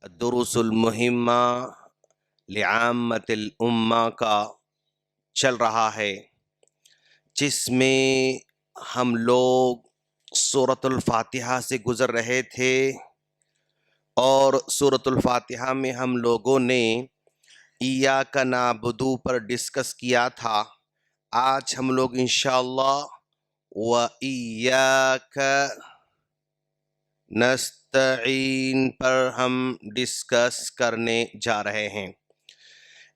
الدروس المہمہ لعامت الامہ کا چل رہا ہے، جس میں ہم لوگ سورۃ الفاتحہ سے گزر رہے تھے، اور سورۃ الفاتحہ میں ہم لوگوں نے ایاک نعبدو پر ڈسکس کیا تھا۔ آج ہم لوگ انشاءاللہ وَإِيَّاكَ نستعین پر ہم ڈسکس کرنے جا رہے ہیں۔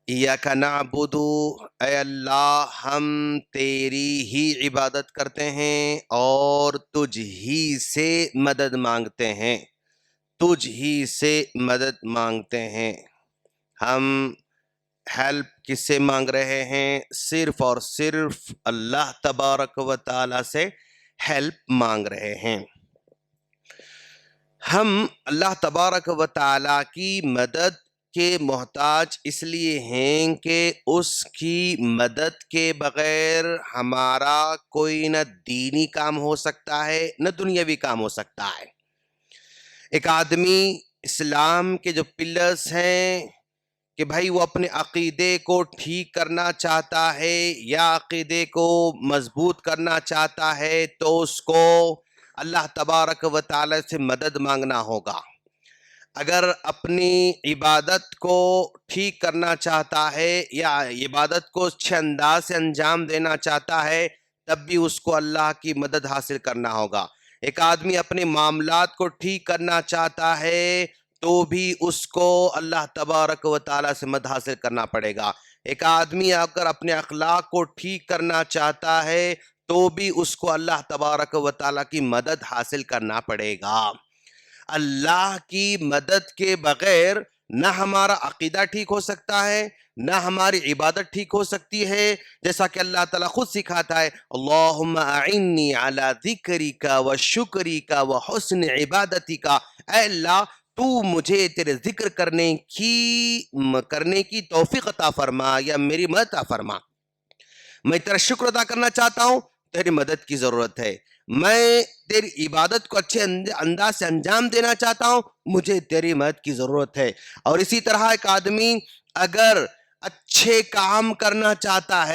ایاک نعبدو، اے اللہ ہم تیری ہی عبادت کرتے ہیں اور تجھ ہی سے مدد مانگتے ہیں، تجھ ہی سے مدد مانگتے ہیں۔ ہم ہیلپ کس سے مانگ رہے ہیں؟ صرف اور صرف اللہ تبارک و تعالی سے ہیلپ مانگ رہے ہیں۔ ہم اللہ تبارک و تعالی کی مدد کے محتاج اس لیے ہیں کہ اس کی مدد کے بغیر ہمارا کوئی نہ دینی کام ہو سکتا ہے نہ دنیاوی کام ہو سکتا ہے۔ ایک آدمی اسلام کے جو پلرز ہیں کہ بھائی وہ اپنے عقیدے کو ٹھیک کرنا چاہتا ہے یا عقیدے کو مضبوط کرنا چاہتا ہے تو اس کو اللہ تبارک و تعالی سے مدد مانگنا ہوگا۔ اگر اپنی عبادت کو ٹھیک کرنا چاہتا ہے یا عبادت کو اچھے انداز سے انجام دینا چاہتا ہے تب بھی اس کو اللہ کی مدد حاصل کرنا ہوگا۔ ایک آدمی اپنے معاملات کو ٹھیک کرنا چاہتا ہے تو بھی اس کو اللہ تبارک و تعالیٰ سے مدد حاصل کرنا پڑے گا۔ ایک آدمی اگر اپنے اخلاق کو ٹھیک کرنا چاہتا ہے تو بھی اس کو اللہ تبارک و تعالیٰ کی مدد حاصل کرنا پڑے گا۔ اللہ کی مدد کے بغیر نہ ہمارا عقیدہ ٹھیک ہو سکتا ہے نہ ہماری عبادت ٹھیک ہو سکتی ہے، جیسا کہ اللہ تعالیٰ خود سکھاتا ہے، اللہم اعنی علی ذکرک و شکرک و حسن عبادتک، اے اللہ تو مجھے تیرے ذکر کرنے کی توفیق عطا فرما یا میری مدد عطا فرما۔ میں تیرا شکر ادا کرنا چاہتا ہوں، تیری مدد کی ضرورت ہے۔ میں تیری عبادت کو اچھے انداز سے انجام دینا چاہتا ہوں، مجھے تیری مدد کی ضرورت ہے۔ اور اسی طرح ایک آدمی اگر اچھے کام کرنا چاہتا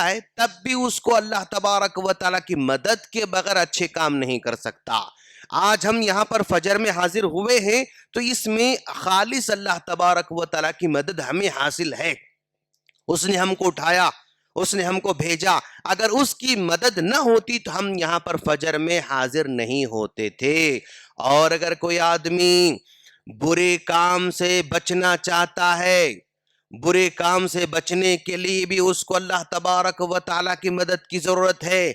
ہے تب بھی اس کو اللہ تبارک و تعالیٰ کی مدد کے بغیر اچھے کام نہیں کر سکتا۔ آج ہم یہاں پر فجر میں حاضر ہوئے ہیں تو اس میں خالص اللہ تبارک و تعالیٰ کی مدد ہمیں حاصل ہے۔ اس نے ہم کو اٹھایا، اس نے ہم کو بھیجا، اگر اس کی مدد نہ ہوتی تو ہم یہاں پر فجر میں حاضر نہیں ہوتے تھے۔ اور اگر کوئی آدمی برے کام سے بچنا چاہتا ہے، برے کام سے بچنے کے لیے بھی اس کو اللہ تبارک و تعالیٰ کی مدد کی ضرورت ہے۔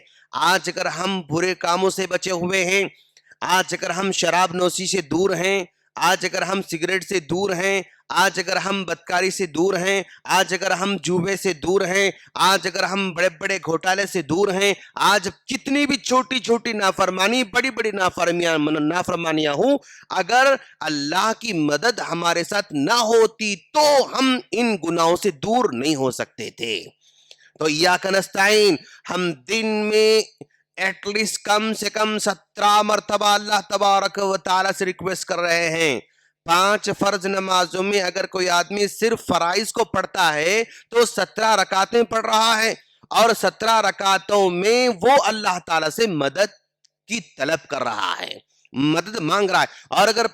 آج اگر ہم برے کاموں سے بچے ہوئے ہیں، آج اگر ہم شراب نوشی سے دور ہیں، آج اگر ہم سگریٹ سے دور ہیں، آج اگر ہم بدکاری سے دور ہیں، آج اگر ہم جوے سے دور ہیں، آج اگر ہم بڑے بڑے گھوٹالے سے دور ہیں، آج کتنی بھی چھوٹی چھوٹی نافرمانی بڑی بڑی نافرمانیاں ہوں، اگر اللہ کی مدد ہمارے ساتھ نہ ہوتی تو ہم ان گناہوں سے دور نہیں ہو سکتے تھے۔ تو ایاک نستعین، ہم دن میں ایٹ لیسٹ کم سے کم 17 مرتبہ اللہ تبارک و تعالیٰ سے ریکویسٹ کر رہے ہیں۔ 5 فرض نمازوں میں اگر کوئی آدمی صرف فرائض کو پڑھتا ہے تو 17 رکعتیں پڑھ رہا ہے، اور 17 رکعتوں میں وہ اللہ تعالیٰ سے مدد کی طلب کر رہا ہے، مدد مانگ رہا ہے۔ اور اگر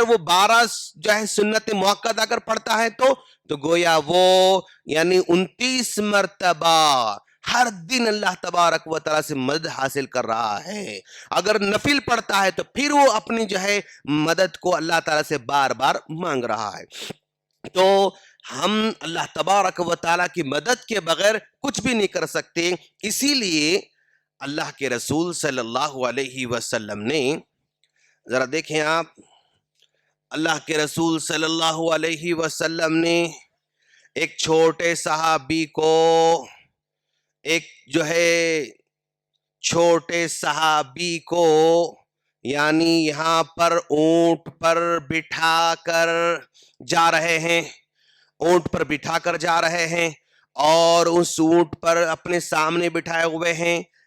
وہ 12 جو ہے سنت مؤکدہ اگر پڑھتا ہے تو گویا وہ یعنی 29 مرتبہ ہر دن اللہ تبارک و تعالیٰ سے مدد حاصل کر رہا ہے۔ اگر نفل پڑھتا ہے تو پھر وہ اپنی جو ہے مدد کو اللہ تعالیٰ سے بار بار مانگ رہا ہے۔ تو ہم اللہ تبارک و تعالیٰ کی مدد کے بغیر کچھ بھی نہیں کر سکتے۔ اسی لیے اللہ کے رسول صلی اللہ علیہ وسلم نے، ذرا دیکھیں آپ، اللہ کے رسول صلی اللہ علیہ وسلم نے ایک چھوٹے صحابی کو، یعنی یہاں پر اونٹ پر بٹھا کر جا رہے ہیں اور اس اونٹ پر اپنے سامنے بٹھائے ہوئے ہیں،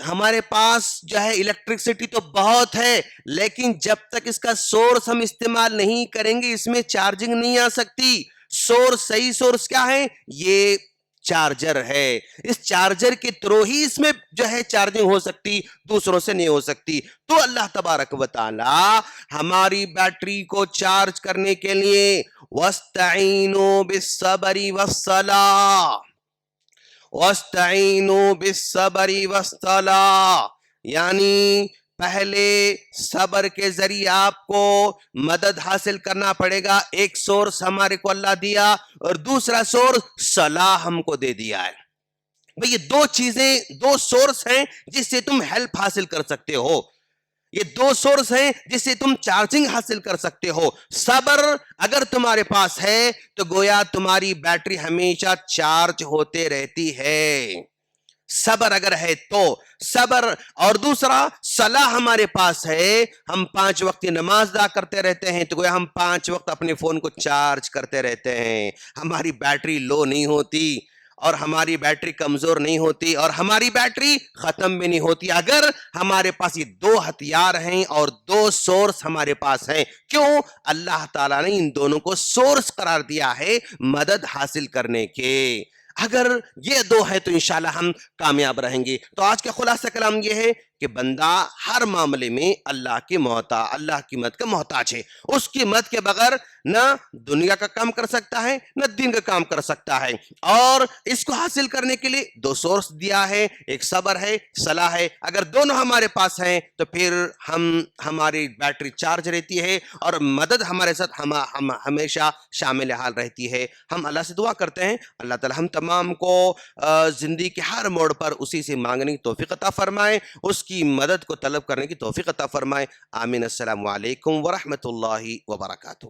ہمارے پاس جو ہے الیکٹرسٹی تو بہت ہے، لیکن جب تک اس کا سورس ہم استعمال نہیں کریں گے اس میں چارجنگ نہیں آ سکتی۔ سورس، صحیح سورس کیا ہے؟ یہ چارجر ہے۔ اس چارجر کے تھرو ہی اس میں جو ہے چارجنگ ہو سکتی، دوسروں سے نہیں ہو سکتی۔ تو اللہ تبارک و تعالی ہماری بیٹری کو چارج کرنے کے لیے وَاسْتَعِينُوا بِالصَّبْرِ وَالصَّلَاةِ، وَاسْتَعِينُوا بِالصَّبْرِ وَالصَّلَاةِ، یعنی پہلے صبر کے ذریعے آپ کو مدد حاصل کرنا پڑے گا۔ ایک سورس ہمارے کو اللہ دیا اور دوسرا سورس صلاح ہم کو دے دیا ہے۔ بھئی یہ دو چیزیں، دو سورس ہیں جس سے تم ہیلپ حاصل کر سکتے ہو، یہ دو سورس ہیں جس سے تم چارجنگ حاصل کر سکتے ہو۔ صبر اگر تمہارے پاس ہے تو گویا تمہاری بیٹری ہمیشہ چارج ہوتے رہتی ہے، صبر اگر ہے تو۔ صبر اور دوسرا صلاح ہمارے پاس ہے، ہم 5 وقت کی نماز ادا کرتے رہتے ہیں تو گویا ہم 5 وقت اپنے فون کو چارج کرتے رہتے ہیں، ہماری بیٹری لو نہیں ہوتی اور ہماری بیٹری کمزور نہیں ہوتی اور ہماری بیٹری ختم بھی نہیں ہوتی اگر ہمارے پاس یہ دو ہتھیار ہیں اور دو سورس ہمارے پاس ہیں۔ کیوں؟ اللہ تعالیٰ نے ان دونوں کو سورس قرار دیا ہے مدد حاصل کرنے کے۔ اگر یہ دو ہے تو انشاءاللہ ہم کامیاب رہیں گے۔ تو آج کا خلاصہ کلام یہ ہے کہ بندہ ہر معاملے میں اللہ کی مدد کا محتاج ہے۔ اس کی مدد کے بغیر نہ دنیا کا کام کر سکتا ہے نہ دین کا کام کر سکتا ہے، اور اس کو حاصل کرنے کے لیے دو سورس دیا ہے، ایک صبر ہے، صلاح ہے۔ اگر دونوں ہمارے پاس ہیں تو پھر ہماری بیٹری چارج رہتی ہے اور مدد ہمارے ساتھ ہمیشہ شامل حال رہتی ہے۔ ہم اللہ سے دعا کرتے ہیں اللہ تعالی ہم تمام کو زندگی کے ہر موڑ پر اسی سے مانگنے کی توفیق عطا فرمائے، اس کی مدد کو طلب کرنے کی توفیق عطا فرمائے۔ آمین۔ السلام علیکم ورحمۃ اللہ وبرکاتہ۔